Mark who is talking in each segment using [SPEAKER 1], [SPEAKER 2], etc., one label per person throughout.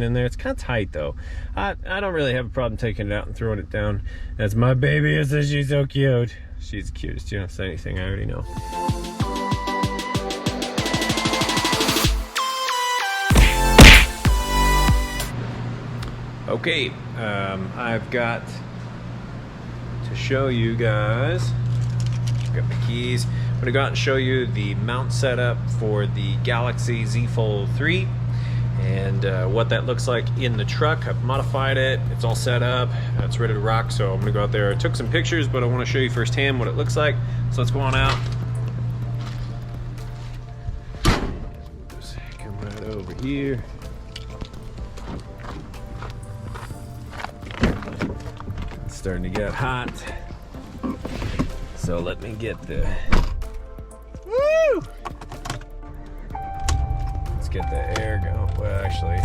[SPEAKER 1] in there. It's kind of tight though. I don't really have a problem taking it out and throwing it down. That's my baby. It says she's so cute. She's the cutest. You don't say anything, I already know. Okay, I've got to show you guys. Got my keys. I'm gonna go out and show you the mount setup for the Galaxy Z Fold 3 and what that looks like in the truck. I've modified it. It's all set up. It's ready to rock. So I'm gonna go out there. I took some pictures, but I want to show you firsthand what it looks like. So let's go on out. Just come right over here. It's starting to get hot. So let me get the, woo! Let's get the air going. Well, actually,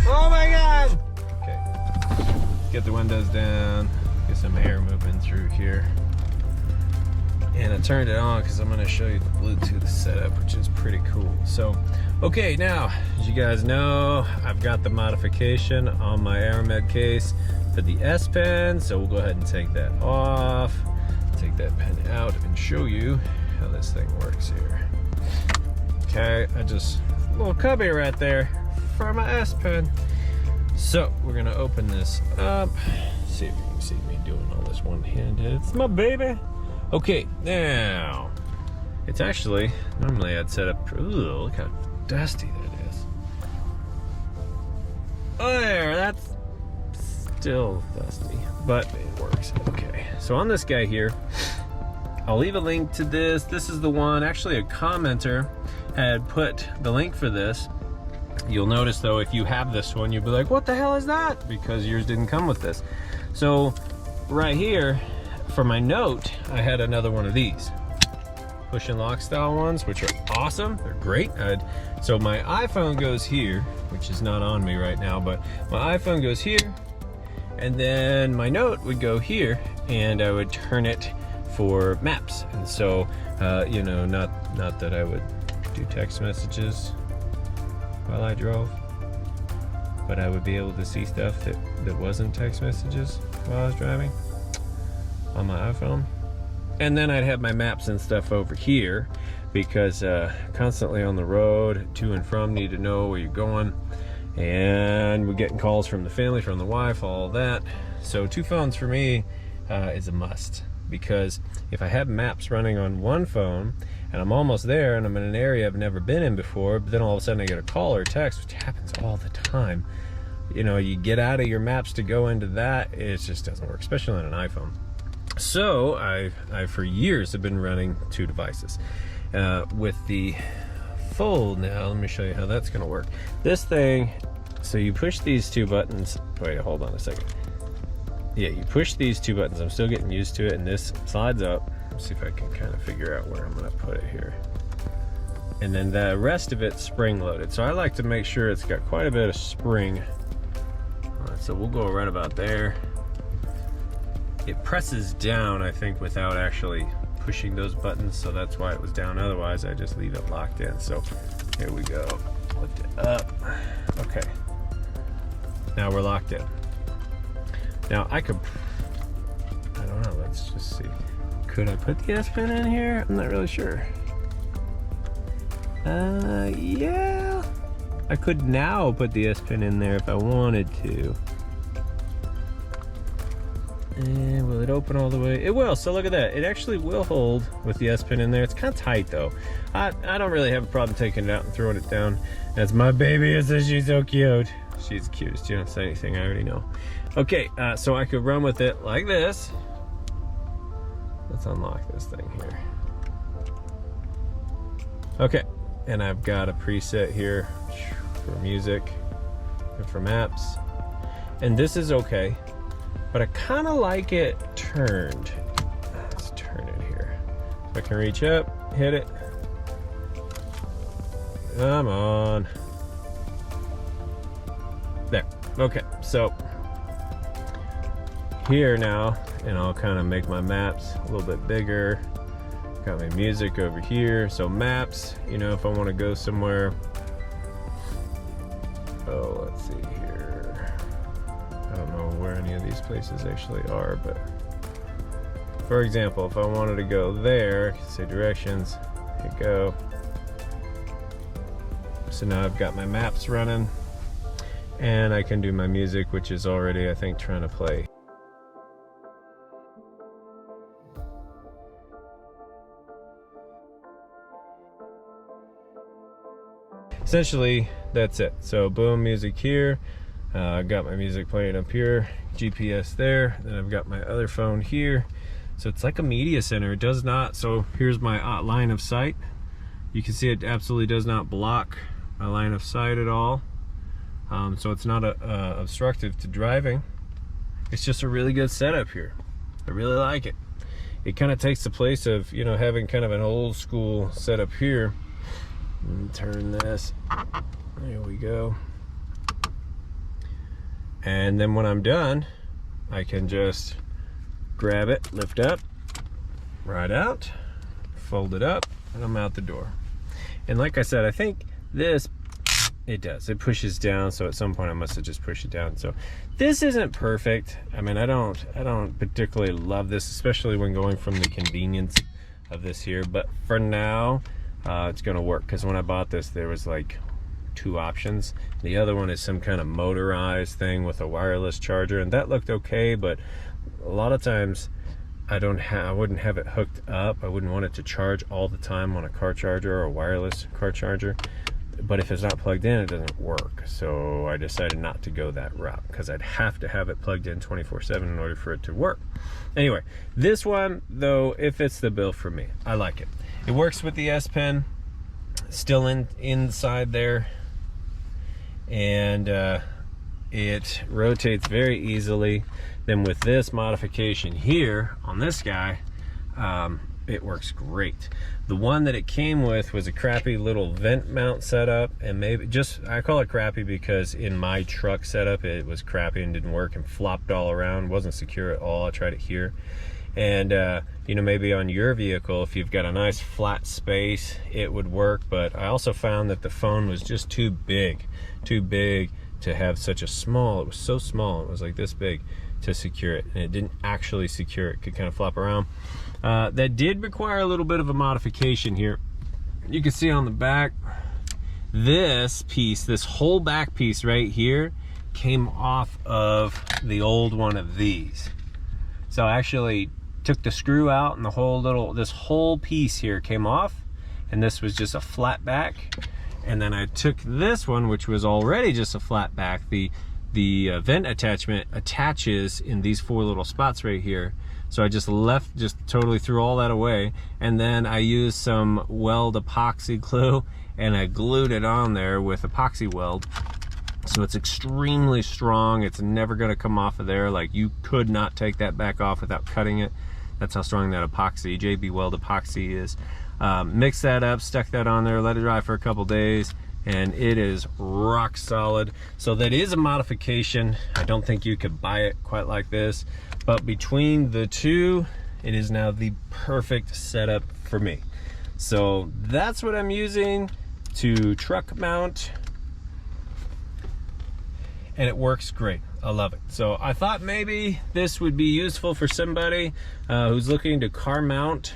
[SPEAKER 1] oh my God! Okay, let's get the windows down, get some air moving through here. And I turned it on because I'm gonna show you the Bluetooth setup, which is pretty cool. So, okay, now, as you guys know, I've got the modification on my Aeromed case for the S Pen, so we'll go ahead and take that off. Take that pen out and show you how this thing works here. Okay, a little cubby right there for my S Pen. So we're gonna open this up. See if you can see me doing all this one-handed. It's my baby. Okay, now it's actually, normally I'd set up, ooh, look how dusty that is. Oh, there, that's still dusty, but it works. Okay, so on this guy here, I'll leave a link to this. This is the one, actually a commenter had put the link for this. You'll notice though, if you have this one, you'll be like, what the hell is that? Because yours didn't come with this. So right here, for my note, I had another one of these. Push and lock style ones, which are awesome. They're great. So my iPhone goes here, which is not on me right now, but my iPhone goes here, and then my note would go here, and I would turn it for maps. And so, you know, not that I would do text messages while I drove, but I would be able to see stuff that wasn't text messages while I was driving on my iPhone. And then I'd have my maps and stuff over here because constantly on the road, to and from, need to know where you're going. And we're getting calls from the family, from the wife, all that. So 2 phones for me is a must, because if I have maps running on one phone and I'm almost there and I'm in an area I've never been in before, but then all of a sudden I get a call or a text, which happens all the time, you know, you get out of your maps to go into that, it just doesn't work, especially on an iPhone. So I for years have been running 2 devices. With the Fold now, let me show you how that's gonna work. This thing, so you push these 2 buttons, wait, hold on a second. Yeah, you push these 2 buttons, I'm still getting used to it, and this slides up. Let's see if I can kind of figure out where I'm gonna put it here. And then the rest of it's spring loaded. So I like to make sure it's got quite a bit of spring. All right, so we'll go right about there. It presses down, I think, without actually pushing those buttons, so that's why it was down. Otherwise, I just leave it locked in. So here we go. Lift it up. Okay. Now we're locked in. Now I don't know, let's just see. Could I put the S Pen in here? I'm not really sure. Yeah. I could now put the S Pen in there if I wanted to. And will it open all the way? It will, so look at that. It actually will hold with the S Pen in there. It's kind of tight though. I don't really have a problem taking it out and throwing it down. That's my baby. It says she's so cute. She's the cutest. You don't say anything, I already know. Okay, so I could run with it like this. Let's unlock this thing here. Okay, and I've got a preset here for music and for maps. And this is okay. But I kind of like it turned. Let's turn it here. So I can reach up, hit it. Come on. There. Okay, so here now, and I'll kind of make my maps a little bit bigger. Got my music over here. So maps, you know, if I want to go somewhere, So let's see here. I don't know where any of these places actually are, but for example, if I wanted to go there, I can say directions, hit go. So now I've got my maps running, and I can do my music, which is already, I think, trying to play. Essentially, that's it. So boom, music here. I've got my music playing up here, GPS there, then I've got my other phone here. So it's like a media center. It does not, so here's my line of sight. You can see it absolutely does not block my line of sight at all. So it's not obstructive to driving. It's just a really good setup here. I really like it. It kind of takes the place of, you know, having kind of an old school setup here. Turn this, there we go. And then when I'm done, I can just grab it, lift up, right out, fold it up, and I'm out the door. And like I said, I think this, it pushes down, so at some point I must have just pushed it down. So this isn't perfect. I mean, I don't particularly love this, especially when going from the convenience of this here, but for now, it's gonna work, because when I bought this, there was like 2 options. The other one is some kind of motorized thing with a wireless charger, and that looked okay, but a lot of times I wouldn't have it hooked up. I wouldn't want it to charge all the time on a car charger or a wireless car charger. But if it's not plugged in, it doesn't work. So I decided not to go that route, because I'd have to have it plugged in 24/7 in order for it to work. Anyway, this one though, it fits the bill for me. I like it. It works with the S Pen, still inside there, and it rotates very easily. Then with this modification here on this guy, it works great. The one that it came with was a crappy little vent mount setup, and maybe just, I call it crappy because in my truck setup it was crappy and didn't work and flopped all around, wasn't secure at all. I tried it here. And you know, maybe on your vehicle, if you've got a nice flat space, it would work. But I also found that the phone was just too big to have such a small, it was so small, it was like this big, to secure it, and it didn't actually secure it. It could kind of flop around. That did require a little bit of a modification here. You can see on the back, this piece, this whole back piece right here, came off of the old one of these. So I actually took the screw out, and this whole piece here came off, and this was just a flat back. And then I took this one, which was already just a flat back. The vent attachment attaches in these 4 little spots right here. So I just totally threw all that away, and then I used some weld epoxy glue, and I glued it on there with epoxy weld. So it's extremely strong. It's never gonna come off of there. Like, you could not take that back off without cutting it. That's how strong that epoxy, JB Weld epoxy is. Mixed that up, stuck that on there, let it dry for a couple days, and it is rock solid. So that is a modification. I don't think you could buy it quite like this, but between the two, it is now the perfect setup for me. So that's what I'm using to truck mount, and it works great. I love it. So I thought maybe this would be useful for somebody who's looking to car mount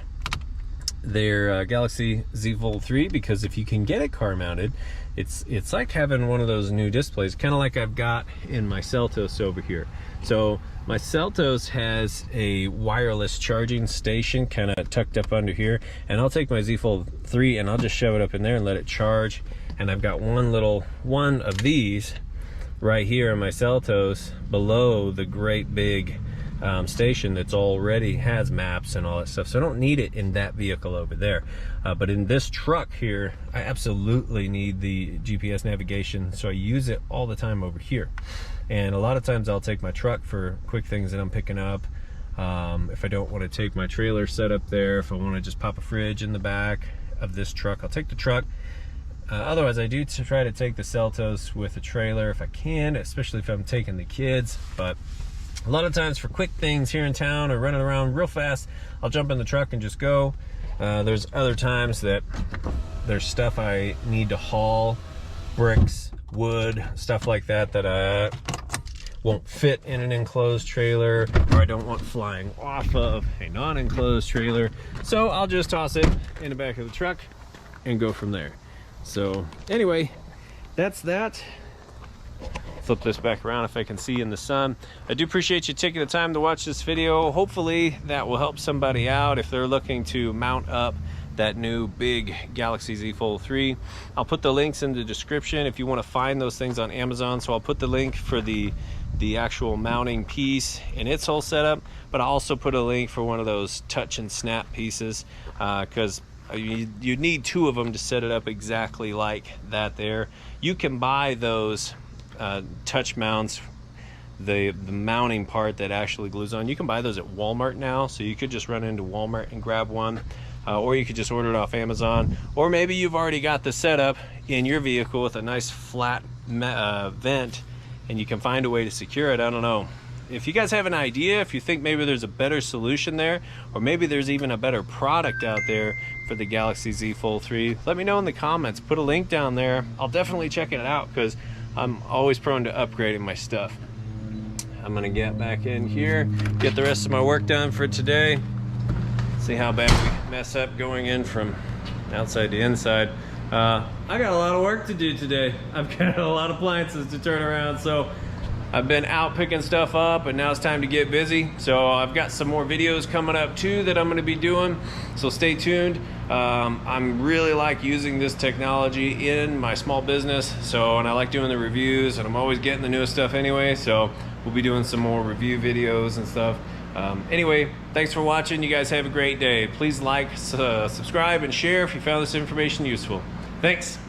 [SPEAKER 1] their Galaxy Z Fold 3, because if you can get it car mounted, it's like having one of those new displays, kind of like I've got in my Seltos over here. So my Seltos has a wireless charging station kind of tucked up under here, and I'll take my Z Fold 3 and I'll just shove it up in there and let it charge. And I've got one of these right here in my Seltos below the great big station that's already has maps and all that stuff. So I don't need it in that vehicle over there. But in this truck here, I absolutely need the GPS navigation. So I use it all the time over here. And a lot of times I'll take my truck for quick things that I'm picking up. If I don't want to take my trailer set up there, if I want to just pop a fridge in the back of this truck, I'll take the truck. Otherwise, I do try to take the Seltos with a trailer if I can, especially if I'm taking the kids. But a lot of times for quick things here in town or running around real fast, I'll jump in the truck and just go. There's other times that there's stuff I need to haul, bricks, wood, stuff like that that won't fit in an enclosed trailer, or I don't want flying off of a non-enclosed trailer. So I'll just toss it in the back of the truck and go from there. So anyway, that's that. Flip this back around if I can see in the sun. I do appreciate you taking the time to watch this video. Hopefully that will help somebody out if they're looking to mount up that new big Galaxy Z Fold 3. I'll put the links in the description if you want to find those things on Amazon. So I'll put the link for the actual mounting piece and its whole setup, but I'll also put a link for one of those touch and snap pieces, because you need 2 of them to set it up exactly like that there. You can buy those touch mounts, the mounting part that actually glues on. You can buy those at Walmart now, so you could just run into Walmart and grab one, or you could just order it off Amazon, or maybe you've already got the setup in your vehicle with a nice flat vent and you can find a way to secure it. I don't know. If you guys have an idea, if you think maybe there's a better solution there, or maybe there's even a better product out there for the Galaxy Z Fold 3, let me know in the comments. Put a link down there. I'll definitely check it out because I'm always prone to upgrading my stuff. I'm gonna get back in here, get the rest of my work done for today. See how bad we mess up going in from outside to inside. I got a lot of work to do today. I've got a lot of appliances to turn around, so I've been out picking stuff up and now it's time to get busy. So I've got some more videos coming up too that I'm gonna be doing, so stay tuned. I'm really like using this technology in my small business, and I like doing the reviews, and I'm always getting the newest stuff anyway, so we'll be doing some more review videos and stuff. Anyway, thanks for watching. You guys have a great day. Please like, subscribe, and share if you found this information useful. Thanks.